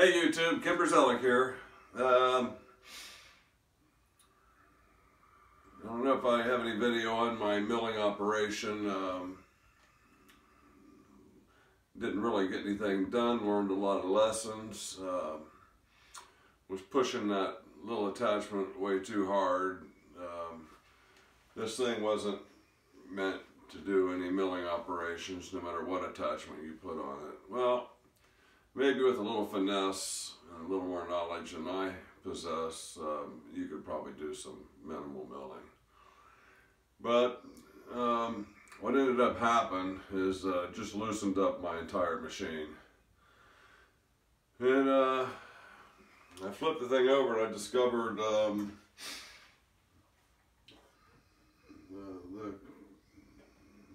Hey YouTube, Kim Brzezilik here. I don't know if I have any video on my milling operation. Didn't really get anything done, learned a lot of lessons. Was pushing that little attachment way too hard. This thing wasn't meant to do any milling operations, no matter what attachment you put on it. Well, maybe with a little finesse and a little more knowledge than I possess, you could probably do some minimal milling. But what ended up happening is just loosened up my entire machine. And I flipped the thing over and I discovered the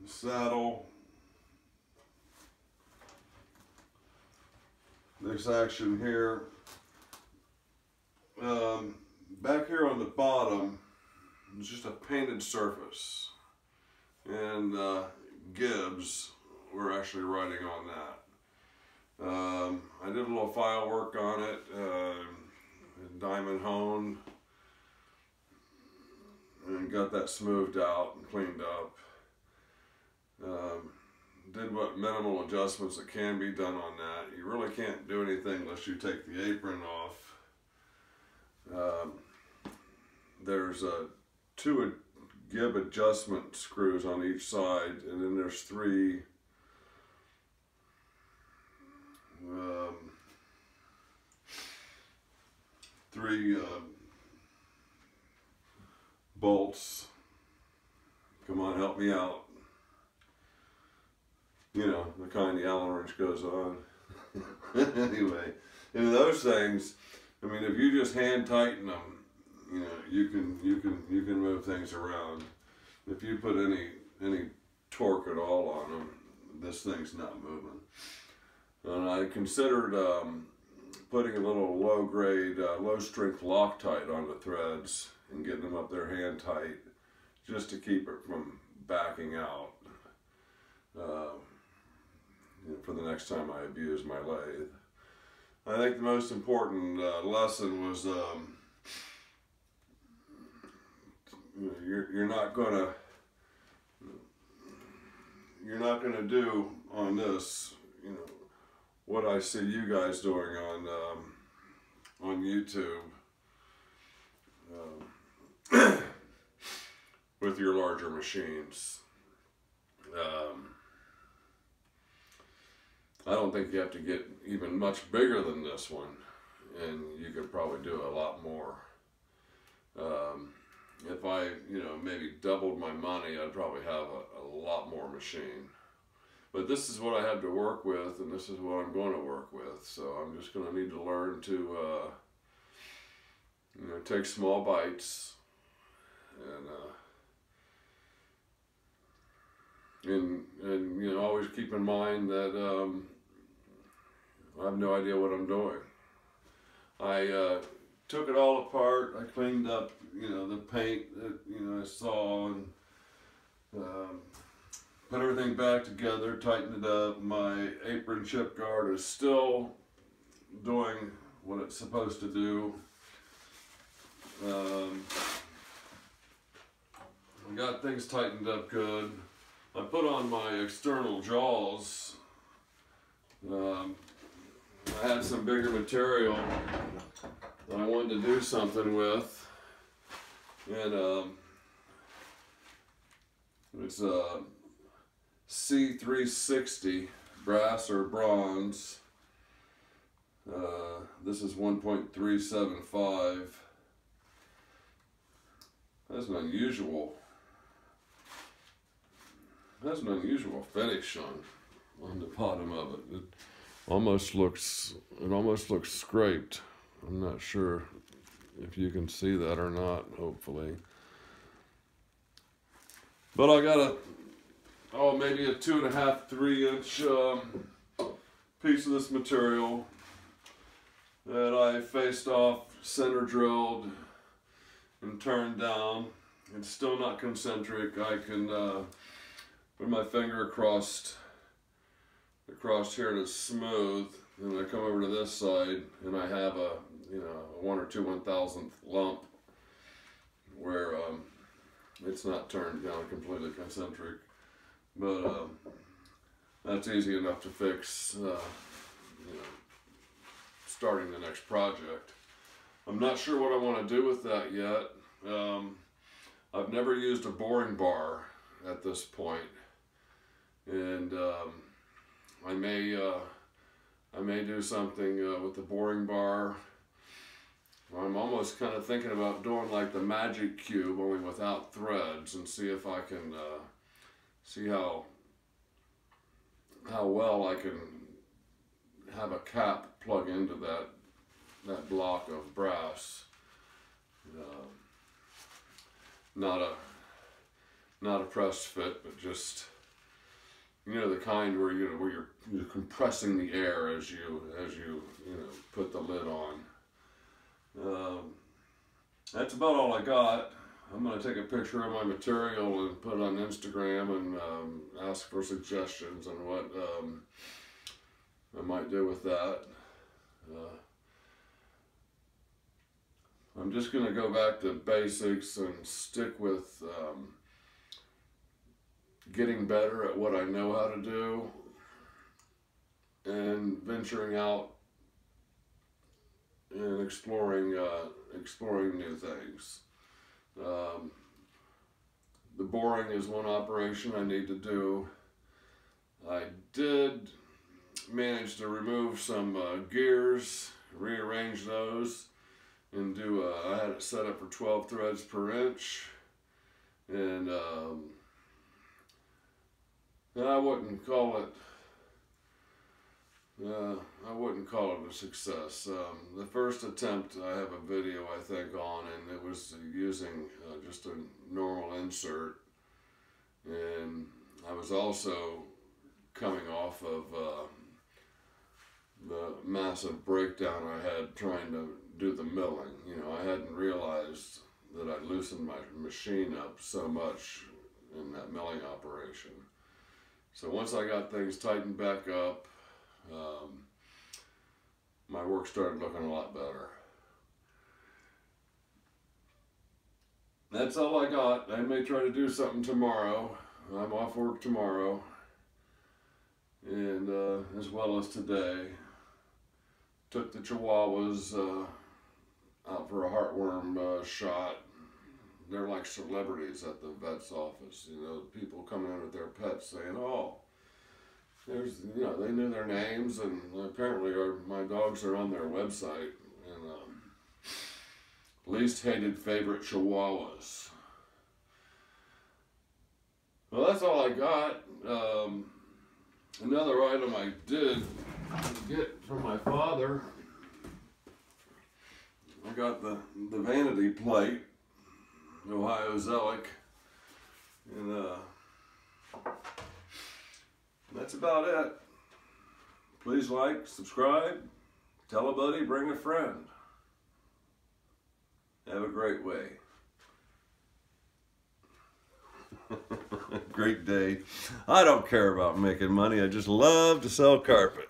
saddle, this action here, back here on the bottom is just a painted surface, and Gibbs were actually writing on that. I did a little file work on it, diamond hone, and got that smoothed out and cleaned up. Did what minimal adjustments that can be done on that. You really can't do anything unless you take the apron off. There's two Gibb adjustment screws on each side, and then there's three bolts. Come on, help me out. You know, the kind the Allen wrench goes on. Anyway, and those things, I mean, if you just hand tighten them, you know, you can move things around. If you put any torque at all on them, this thing's not moving. And I considered putting a little low-grade, low-strength Loctite on the threads and getting them up there hand tight, just to keep it from backing out. For the next time I abuse my lathe. I think the most important lesson was you're not gonna do on this, you know, what I see you guys doing on YouTube with your larger machines. I don't think you have to get even much bigger than this one, and you could probably do a lot more. If I, you know, maybe doubled my money, I'd probably have a lot more machine. But this is what I have to work with, and this is what I'm going to work with. So I'm just going to need to learn to, you know, take small bites, and you know, always keep in mind that I have no idea what I'm doing. I took it all apart. I cleaned up, you know, the paint that, you know, I saw, and put everything back together, tightened it up. My apron chip guard is still doing what it's supposed to do. I got things tightened up good. I put on my external jaws. I had some bigger material that I wanted to do something with, and it's a C360 brass or bronze. This is 1.375. That's an unusual finish on the bottom of it. It almost looks scraped. I'm not sure if you can see that or not, hopefully. But I got maybe a 2.5, 3-inch piece of this material that I faced off, center drilled, and turned down. It's still not concentric. I can put my finger across here and it's smooth. and I come over to this side, and I have a, you know, a 1 or 2 1,000th lump where it's not turned down completely concentric, but that's easy enough to fix, you know, starting the next project. I'm not sure what I want to do with that yet. I've never used a boring bar at this point, and I may do something with the boring bar. I'm almost kind of thinking about doing like the Magic Cube, only without threads, and see if I can see how well I can have a cap plug into that block of brass. Not a pressed fit, but just, you know, the kind where you're compressing the air as you put the lid on. That's about all I got. I'm going to take a picture of my material and put it on Instagram and ask for suggestions on what I might do with that. I'm just going to go back to basics and stick with getting better at what I know how to do and venturing out and exploring new things. The boring is one operation I need to do. I did manage to remove some gears, rearrange those, and do I had it set up for 12 threads per inch, and I wouldn't call it a success. The first attempt I have a video I think on, and it was using just a normal insert, and I was also coming off of the massive breakdown I had trying to do the milling. You know, I hadn't realized that I'd loosened my machine up so much in that milling operation. So once I got things tightened back up, my work started looking a lot better. That's all I got. I may try to do something tomorrow. I'm off work tomorrow, and as well as today. Took the Chihuahuas out for a heartworm shot. They're like celebrities at the vet's office. You know, people coming in with their pets saying, "Oh, there's," you know, they knew their names, and apparently my dogs are on their website. And least hated favorite Chihuahuas. Well, that's all I got. Another item I did get from my father, I got the vanity plate, Ohio Zelic, and that's about it. Please like, subscribe, tell a buddy, bring a friend. Have a great way. Great day. I don't care about making money. I just love to sell carpet.